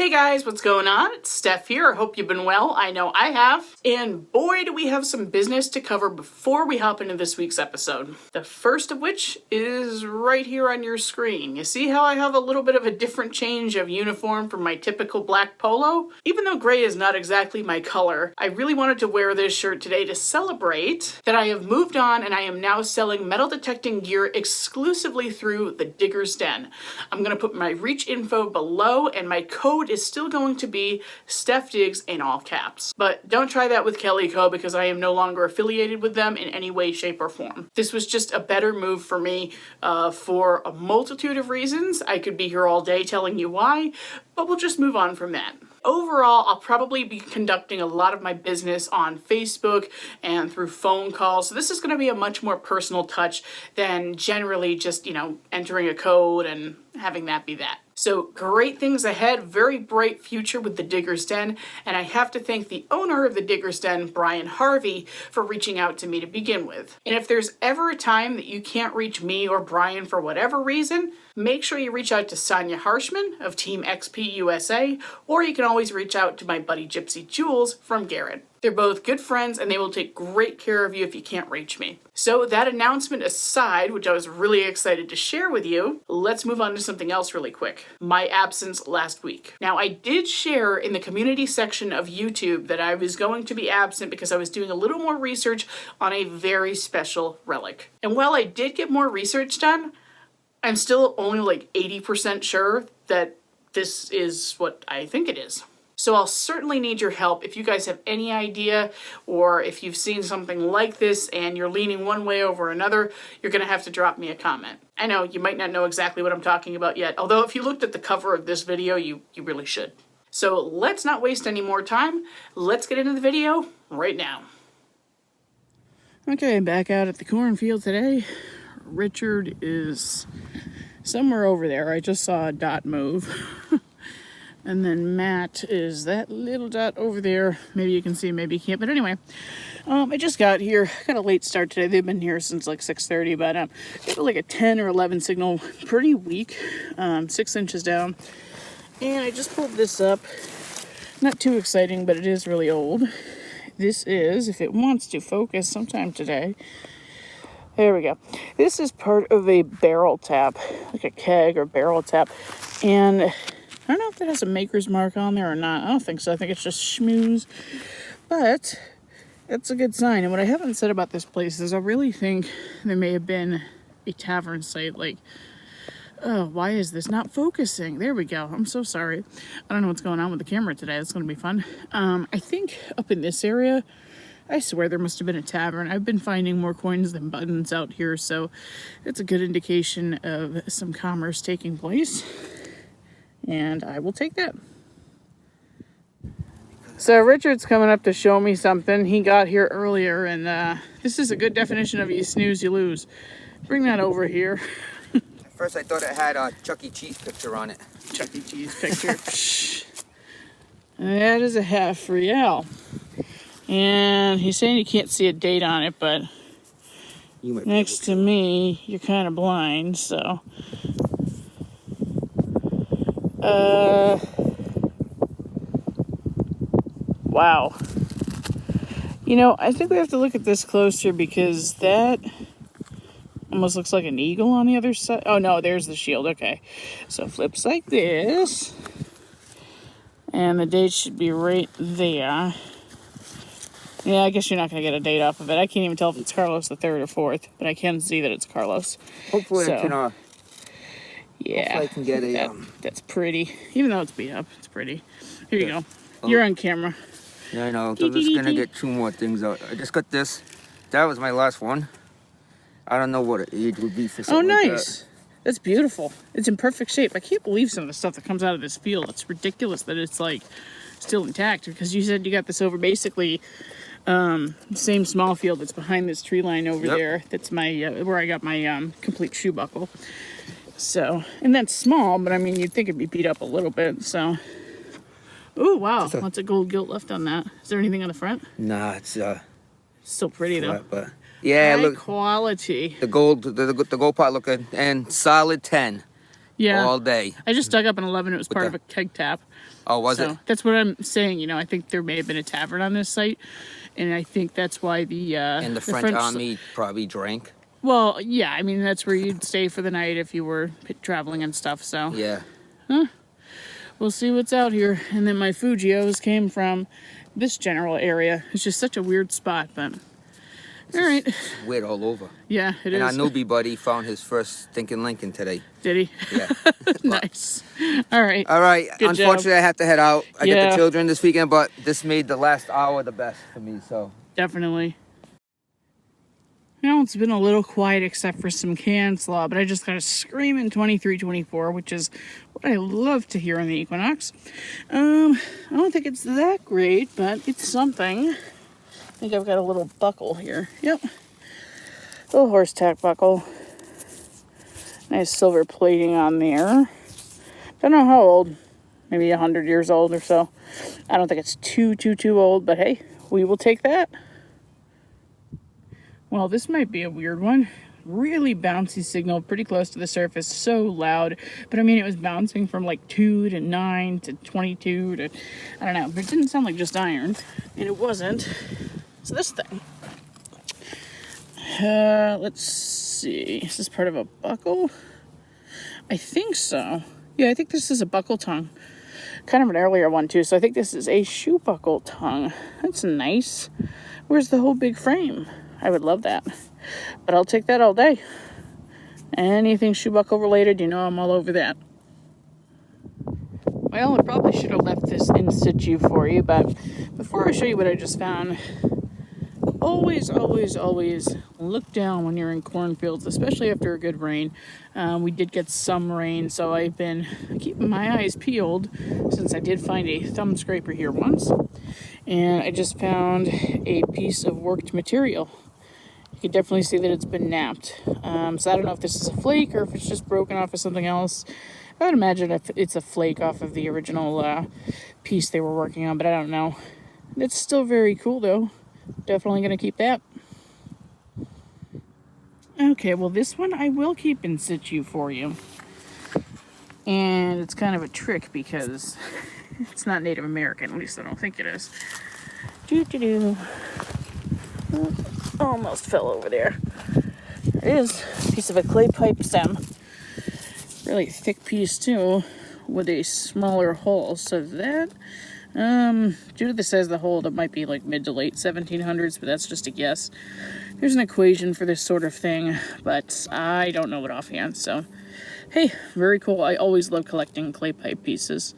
Hey guys, what's going on? It's Stef here. I hope you've been well. I know I have. And boy, do we have some business to cover before we hop into this week's episode. The first of which is right here on your screen. You see how I have a little bit of a different change of uniform from my typical black polo? Even though gray is not exactly my color, I really wanted to wear this shirt today to celebrate that I have moved on and I am now selling metal detecting gear exclusively through the Digger's Den. I'm going to put my reach info below and my code is still going to be StefDigs in all caps. But don't try that with KELLYCO because I am no longer affiliated with them in any way, shape, or form. This was just a better move for me for a multitude of reasons. I could be here all day telling you why, but we'll just move on from that. Overall, I'll probably be conducting a lot of my business on Facebook and through phone calls. So this is going to be a much more personal touch than generally just, entering a code and having that be that. So great things ahead, very bright future with the Digger's Den, and I have to thank the owner of the Digger's Den, Brian Harvey, for reaching out to me to begin with. And if there's ever a time that you can't reach me or Brian for whatever reason, make sure you reach out to Sonia Harshman of Team XP USA, or you can always reach out to my buddy Gypsy Jules from Garrett. They're both good friends and they will take great care of you if you can't reach me. So that announcement aside, which I was really excited to share with you, let's move on to something else really quick. My absence last week. Now I did share in the community section of YouTube that I was going to be absent because I was doing a little more research on a very special relic. And while I did get more research done, I'm still only like 80% sure that this is what I think it is. So I'll certainly need your help if you guys have any idea or if you've seen something like this and you're leaning one way over another, you're going to have to drop me a comment. I know you might not know exactly what I'm talking about yet, although if you looked at the cover of this video, you really should. So let's not waste any more time. Let's get into the video right now. Okay, I'm back out at the cornfield today. Richard is somewhere over there. I just saw a dot move. And then Matt is that little dot over there. Maybe you can see, maybe you can't. But anyway, I just got here. Got a late start today. They've been here since like 6:30, but they got like a 10 or 11 signal, pretty weak, 6 inches down. And I just pulled this up. Not too exciting, but it is really old. This is, if it wants to focus sometime today. There we go. This is part of a barrel tap, like a keg or barrel tap. And I don't know if it has a maker's mark on there or not. I don't think so. I think it's just schmooze. But it's a good sign. And what I haven't said about this place is I really think there may have been a tavern site. Like, oh, why is this not focusing? There we go. I'm so sorry. I don't know what's going on with the camera today. It's going to be fun. I think up in this area, I swear there must have been a tavern. I've been finding more coins than buttons out here. So it's a good indication of some commerce taking place. And I will take that. So Richard's coming up to show me something. He got here earlier, and this is a good definition of you snooze, you lose. Bring that over here. At first I thought it had a Chuck E. Cheese picture on it. Chuck E. Cheese picture. That is a half real. And he's saying you can't see a date on it, but next to me, you're kind of blind, so... Wow. I think we have to look at this closer because that almost looks like an eagle on the other side. Oh no, there's the shield. Okay. So flips like this. And the date should be right there. Yeah, I guess you're not going to get a date off of it. I can't even tell if it's Carlos the 3rd or 4th, but I can see that it's Carlos. Hopefully I can, yeah, hopefully I can get a, that's pretty. Even though it's beat up, it's pretty. Here you go. You're on camera. Yeah, I know. I'm just going to get 2 more things out. I just got this. That was my last one. I don't know what an age would be for something like nice. That's beautiful. It's in perfect shape. I can't believe some of the stuff that comes out of this field. It's ridiculous that it's like still intact because you said you got this over basically same small field that's behind this tree line over there. That's my where I got my complete shoe buckle. So, and that's small, but I mean, you'd think it'd be beat up a little bit. So, oh wow, lots of gold gilt left on that. Is there anything on the front? Nah, it's still pretty though. But yeah, high look, quality. The gold part look good, and solid 10. Yeah. all day. I just dug up an 11. It was part of a keg tap. Oh, was it? That's what I'm saying. You know, I think there may have been a tavern on this site, and I think that's why And the French army probably drank. Well, yeah. I mean, that's where you'd stay for the night if you were traveling and stuff. So Yeah. we'll see what's out here. And then my Fujios came from this general area. It's just such a weird spot, but all right. It's weird all over. Yeah, it and is. our newbie buddy found his first stinking Lincoln today. Did he? Yeah. Nice. All right. All right. Good Unfortunately, job. I have to head out. I Yeah. get the children this weekend, but this made the last hour the best for me, so. Definitely. You know, it's been a little quiet except for some can slaw, but I just got a screaming 23-24, which is what I love to hear on the Equinox. I don't think it's that great, but it's something. I think I've got a little buckle here. Yep. Little horse tack buckle. Nice silver plating on there. Don't know how old. Maybe 100 years old or so. I don't think it's too old, but hey, we will take that. Well, this might be a weird one. Really bouncy signal, pretty close to the surface, so loud. But I mean, it was bouncing from like 2 to 9 to 22 to, I don't know, but it didn't sound like just iron. And it wasn't. It's this thing. Let's see. Is this part of a buckle? I think so. Yeah, I think this is a buckle tongue. Kind of an earlier one too, so I think this is a shoe buckle tongue. That's nice. Where's the whole big frame? I would love that. But I'll take that all day. Anything shoe buckle related, you know I'm all over that. Well, I probably should have left this in situ for you, but before I show you what I just found, always look down when you're in cornfields, especially after a good rain. We did get some rain, so I've been keeping my eyes peeled since I did find a thumb scraper here once. And I just found a piece of worked material. You can definitely see that it's been napped. So I don't know if this is a flake or if it's just broken off of something else. I would imagine if it's a flake off of the original piece they were working on, but I don't know. It's still very cool though. Definitely going to keep that. Okay, well this one I will keep in situ for you. And it's kind of a trick because it's not Native American, at least I don't think it is. Almost fell over there. There it is. A piece of a clay pipe stem. Really thick piece too, with a smaller hole. So that, due to the size of the hole, that might be like mid to late 1700s, but that's just a guess. There's an equation for this sort of thing, but I don't know it offhand. So, hey, very cool. I always love collecting clay pipe pieces.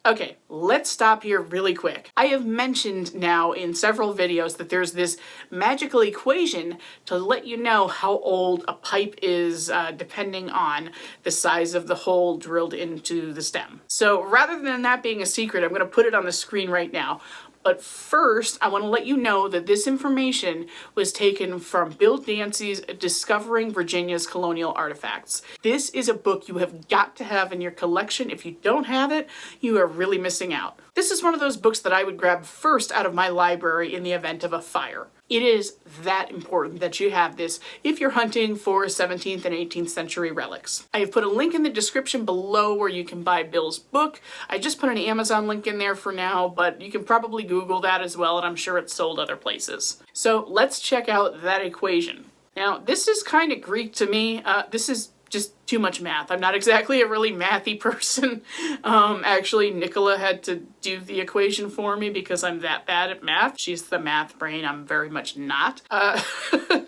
Okay, let's stop here really quick. I have mentioned now in several videos that there's this magical equation to let you know how old a pipe is depending on the size of the hole drilled into the stem. So rather than that being a secret, I'm going to put it on the screen right now. But first, I want to let you know that this information was taken from Bill Dancy's Discovering Virginia's Colonial Artifacts. This is a book you have got to have in your collection. If you don't have it, you are really missing out. This is one of those books that I would grab first out of my library in the event of a fire. It is that important that you have this if you're hunting for 17th and 18th century relics. I have put a link in the description below where you can buy Bill's book. I just put an Amazon link in there for now, but you can probably Google that as well, and I'm sure it's sold other places. So let's check out that equation. Now, this is kind of Greek to me. This is just too much math. I'm not exactly a really mathy person. Actually, Nicola had to do the equation for me because I'm that bad at math. She's the math brain. I'm very much not.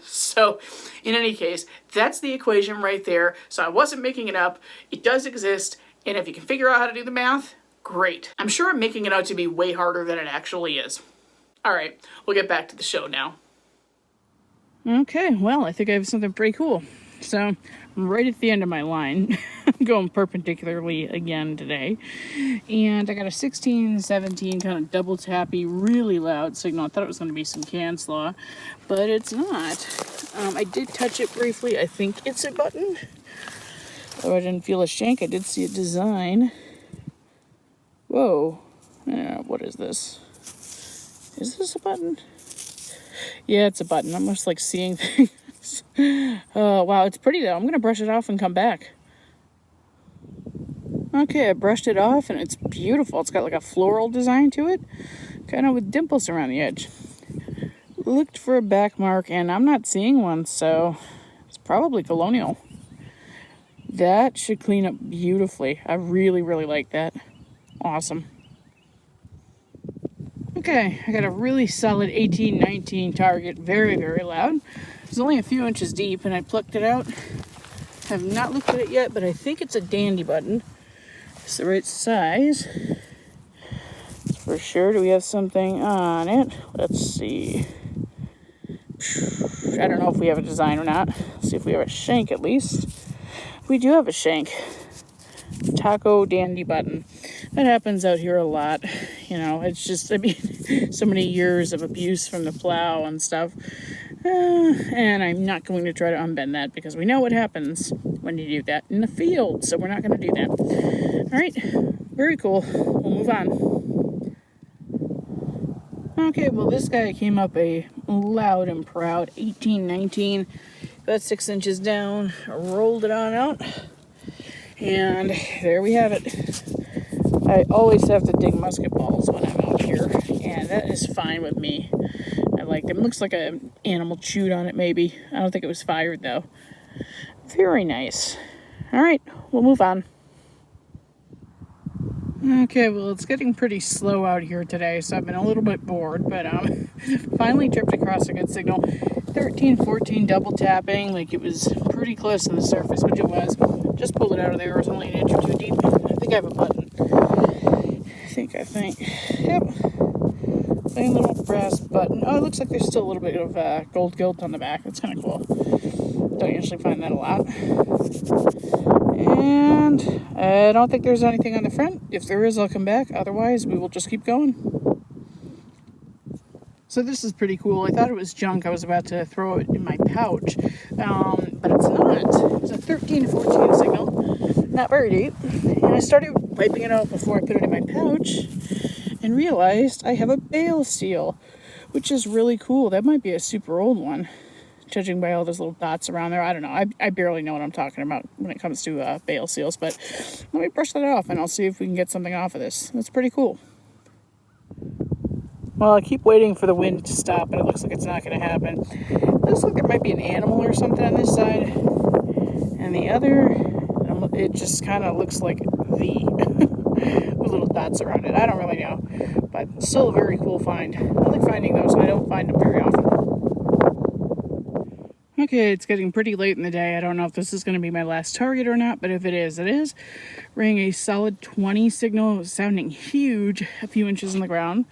So, in any case, that's the equation right there. So I wasn't making it up. It does exist. And if you can figure out how to do the math, great. I'm sure I'm making it out to be way harder than it actually is. All right, we'll get back to the show now. Okay, well, I think I have something pretty cool. So I'm right at the end of my line. I'm going perpendicularly again today. And I got a 16, 17 kind of double tappy, really loud signal. I thought it was going to be some can slaw, but it's not. I did touch it briefly. I think it's a button. Though I didn't feel a shank, I did see a design. Whoa. What is this? Is this a button? Yeah, it's a button. I'm just like seeing things. Oh, wow, it's pretty though. I'm going to brush it off and come back. Okay, I brushed it off and it's beautiful. It's got like a floral design to it, kind of with dimples around the edge. Looked for a back mark and I'm not seeing one, so it's probably Colonial. That should clean up beautifully. I really, really like that. Awesome. Okay, I got a really solid 18-19 target, very, very loud. It's only a few inches deep and I plucked it out. Have not looked at it yet, but I think it's a dandy button. It's the right size. For sure. Do we have something on it? Let's see. I don't know if we have a design or not. Let's see if we have a shank at least. We do have a shank. Taco dandy button. That happens out here a lot. You know, it's just, I mean, so many years of abuse from the plow and stuff. And I'm not going to try to unbend that because we know what happens when you do that in the field. So we're not going to do that. All right. Very cool. We'll move on. Okay, well, this guy came up a loud and proud 18-19, about 6 inches down, rolled it on out, and there we have it. I always have to dig musket balls when I'm out here, and that is fine with me. I like them. Looks like an animal chewed on it, maybe. I don't think it was fired, though. Very nice. All right, we'll move on. Okay, well, it's getting pretty slow out here today, so I've been a little bit bored, but finally tripped across a good signal. 13-14 double tapping, like it was pretty close to the surface, which it was. Just pulled it out of there. It was only an inch or two deep. I think I have a button. I think. Yep. Plain little brass button. Oh, it looks like there's still a little bit of gold gilt on the back. That's kind of cool. Don't usually find that a lot. And I don't think there's anything on the front. If there is, I'll come back. Otherwise, we will just keep going. So this is pretty cool. I thought it was junk. I was about to throw it in my pouch, but it's not. It's a 13-14 signal, not very deep. And I started wiping it out before I put it in my pouch and realized I have a bale seal, which is really cool. That might be a super old one, judging by all those little dots around there. I don't know. I barely know what I'm talking about when it comes to bale seals, but let me brush that off and I'll see if we can get something off of this. That's pretty cool. Well, I keep waiting for the wind to stop, but it looks like it's not going to happen. It looks like there might be an animal or something on this side. And the other, it just kind of looks like with little dots around it. I don't really know. But still a very cool find. I like finding those, and I don't find them very often. Okay, it's getting pretty late in the day. I don't know if this is going to be my last target or not, but if it is, it is. Ring a solid 20 signal, sounding huge, a few inches in the ground.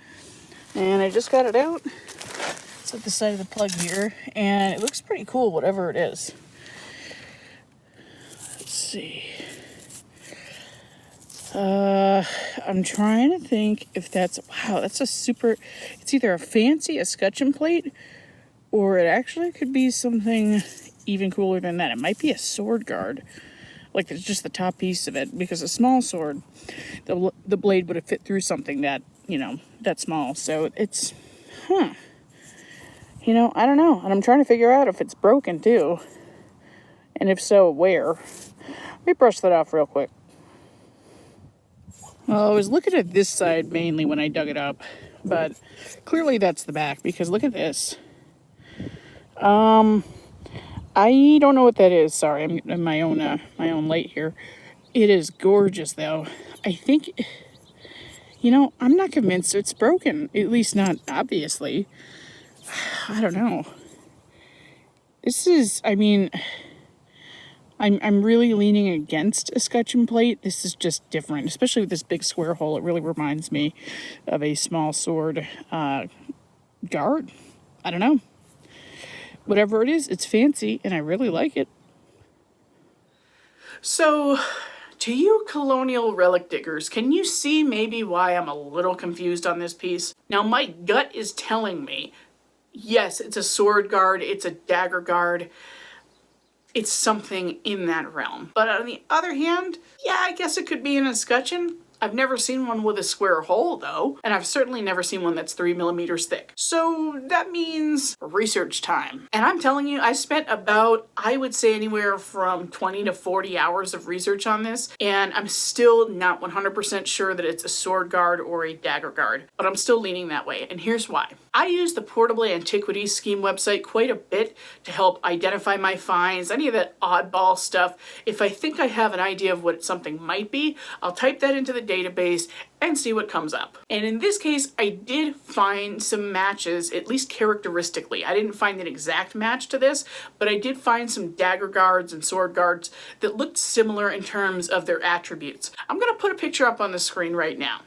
And I just got it out. It's at the side of the plug here, and it looks pretty cool, whatever it is. Let's see. I'm trying to think if that's, wow, that's a super, it's either a fancy escutcheon plate, or it actually could be something even cooler than that. It might be a sword guard. Like it's just the top piece of it, because a small sword, the blade would have fit through something that, you know, that small. So it's, you know, I don't know. And I'm trying to figure out if it's broken too. And if so, where. Let me brush that off real quick. Well, I was looking at this side mainly when I dug it up, but clearly that's the back, because look at this. I don't know what that is. Sorry, I'm in my own light here. It is gorgeous, though. I think, you know, I'm not convinced it's broken. At least not obviously. I don't know. This is, I mean, I'm really leaning against escutcheon plate. This is just different, especially with this big square hole. It really reminds me of a small sword guard. I don't know. Whatever it is, it's fancy, and I really like it. So, to you Colonial relic diggers, can you see maybe why I'm a little confused on this piece? Now, my gut is telling me, yes, it's a sword guard, it's a dagger guard, it's something in that realm. But on the other hand, yeah, I guess it could be an escutcheon. I've never seen one with a square hole though, and I've certainly never seen one that's 3 millimeters thick. So that means research time. And I'm telling you, I spent about, I would say anywhere from 20 to 40 hours of research on this, and I'm still not 100% sure that it's a sword guard or a dagger guard, but I'm still leaning that way, and here's why. I use the Portable Antiquities Scheme website quite a bit to help identify my finds, any of that oddball stuff. If I think I have an idea of what something might be, I'll type that into the database and see what comes up. And in this case, I did find some matches, at least characteristically. I didn't find an exact match to this, but I did find some dagger guards and sword guards that looked similar in terms of their attributes. I'm gonna put a picture up on the screen right now.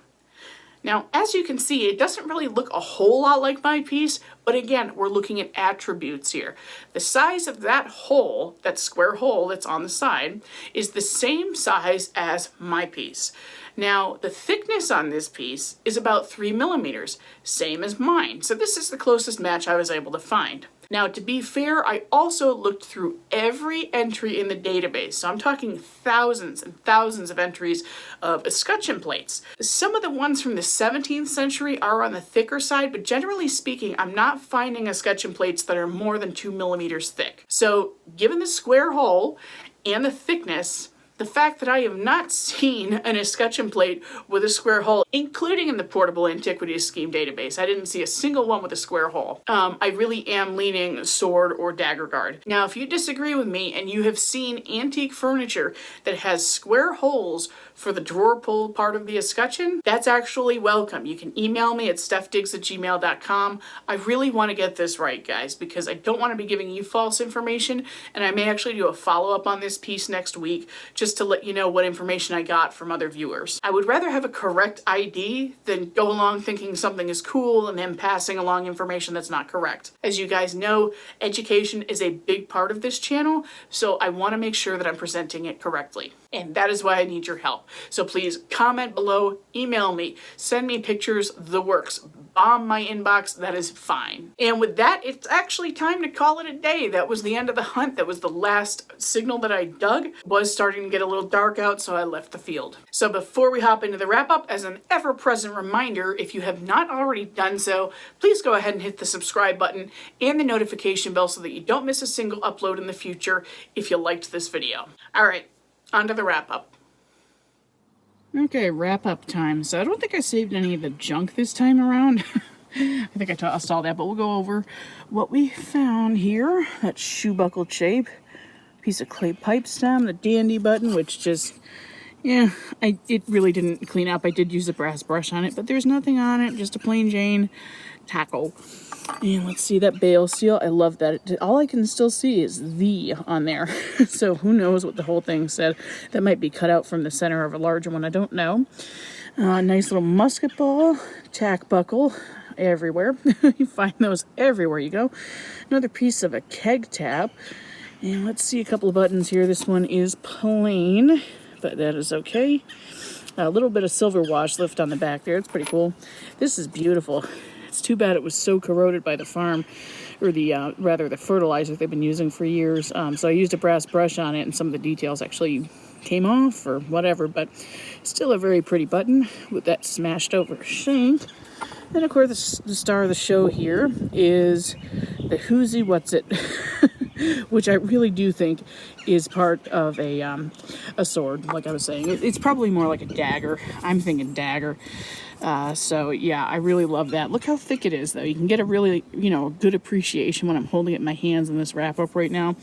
Now, as you can see, it doesn't really look a whole lot like my piece, but again, we're looking at attributes here. The size of that hole, that square hole that's on the side, is the same size as my piece. Now, the thickness on this piece is about 3 millimeters, same as mine. So this is the closest match I was able to find. Now, to be fair, I also looked through every entry in the database. So I'm talking thousands and thousands of entries of escutcheon plates. Some of the ones from the 17th century are on the thicker side, but generally speaking, I'm not finding escutcheon plates that are more than 2 millimeters thick. So given the square hole and the thickness, the fact that I have not seen an escutcheon plate with a square hole, including in the Portable Antiquities Scheme database, I didn't see a single one with a square hole. I really am leaning sword or dagger guard. Now, if you disagree with me and you have seen antique furniture that has square holes for the drawer pull part of the escutcheon, that's actually welcome. You can email me at stefdigs@gmail.com. I really want to get this right, guys, because I don't want to be giving you false information, and I may actually do a follow-up on this piece next week just to let you know what information I got from other viewers. I would rather have a correct ID than go along thinking something is cool and then passing along information that's not correct. As you guys know, education is a big part of this channel, so I want to make sure that I'm presenting it correctly. And that is why I need your help. So please comment below, email me, send me pictures, the works. Bomb my inbox, that is fine. And with that, it's actually time to call it a day. That was the end of the hunt. That was the last signal that I dug. It was starting to get a little dark out, so I left the field. So before we hop into the wrap-up, as an ever-present reminder, if you have not already done so, please go ahead and hit the subscribe button and the notification bell so that you don't miss a single upload in the future if you liked this video. All right, on to the wrap-up. Okay, wrap-up time. So I don't think I saved any of the junk this time around. I think I tossed all that, but we'll go over what we found here. That shoe buckle shape, piece of clay pipe stem, the dandy button, which just, yeah, it really didn't clean up. I did use a brass brush on it, but there's nothing on it, just a plain Jane tackle. And let's see that bale seal. I love that. All I can still see is "the" on there. So who knows what the whole thing said. That might be cut out from the center of a larger one. I don't know. Nice little musket ball, tack buckle everywhere. You find those everywhere you go. Another piece of a keg tap. And let's see a couple of buttons here. This one is plain, but that is okay. A little bit of silver wash lift on the back there. It's pretty cool. This is beautiful. It's too bad it was so corroded by the farm, or the rather the fertilizer they've been using for years. So I used a brass brush on it, and some of the details actually came off or whatever. But still a very pretty button with that smashed over shank. And of course, the star of the show here is the Who's What's It, which I really do think is part of a sword. Like I was saying, it's probably more like a dagger. I'm thinking dagger. So yeah, I really love that. Look how thick it is, though. You can get a really, good appreciation when I'm holding it in my hands in this wrap up right now.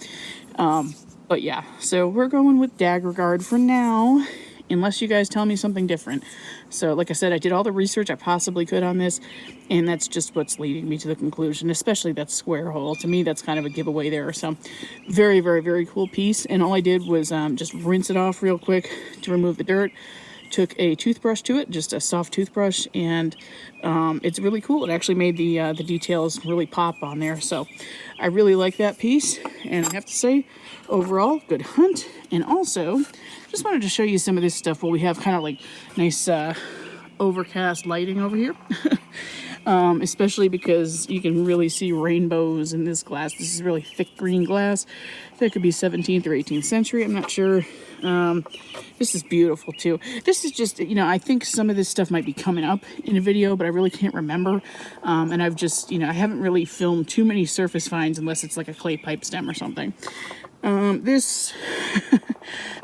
But yeah, so we're going with dagger guard for now, unless you guys tell me something different. So like I said, I did all the research I possibly could on this, and that's just what's leading me to the conclusion, especially that square hole. To me, that's kind of a giveaway there. So very, very, very cool piece. And all I did was just rinse it off real quick to remove the dirt. Took a toothbrush to it, just a soft toothbrush, and it's really cool. It actually made the details really pop on there. So I really like that piece, and I have to say, overall, good hunt. And also, just wanted to show you some of this stuff while we have kind of like nice overcast lighting over here. especially because you can really see rainbows in this glass. This is really thick green glass. That could be 17th or 18th century, I'm not sure. This is beautiful too. This is just, you know, I think some of this stuff might be coming up in a video, but I really can't remember. And I've just, you know, I haven't really filmed too many surface finds unless it's like a clay pipe stem or something. This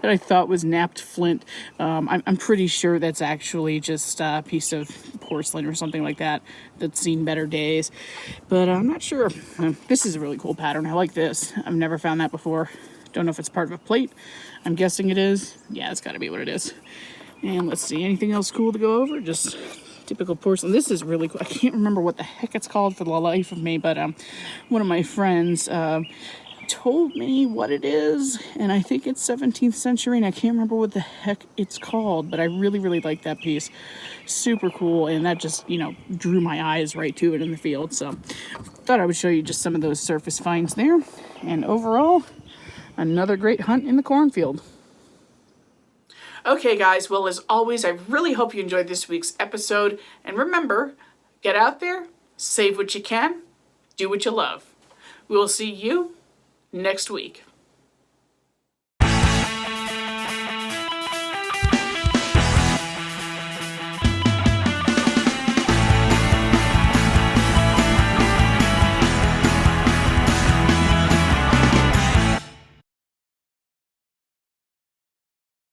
that I thought was napped flint, I'm pretty sure that's actually just a piece of porcelain or something like that that's seen better days, but I'm not sure. This is a really cool pattern. I like this. I've never found that before. Don't know if it's part of a plate. I'm guessing it is. Yeah, it's got to be what it is. And let's see, anything else cool to go over? Just typical porcelain. This is really cool. I can't remember what the heck it's called for the life of me, but one of my friends told me what it is, and I think it's 17th century, and I can't remember what the heck it's called, but I really, really like that piece. Super cool, and that just, you know, drew my eyes right to it in the field. So thought I would show you just some of those surface finds there. And overall, another great hunt in the cornfield. Okay guys, well as always, I really hope you enjoyed this week's episode, and remember, get out there, save what you can, do what you love. We will see you next week.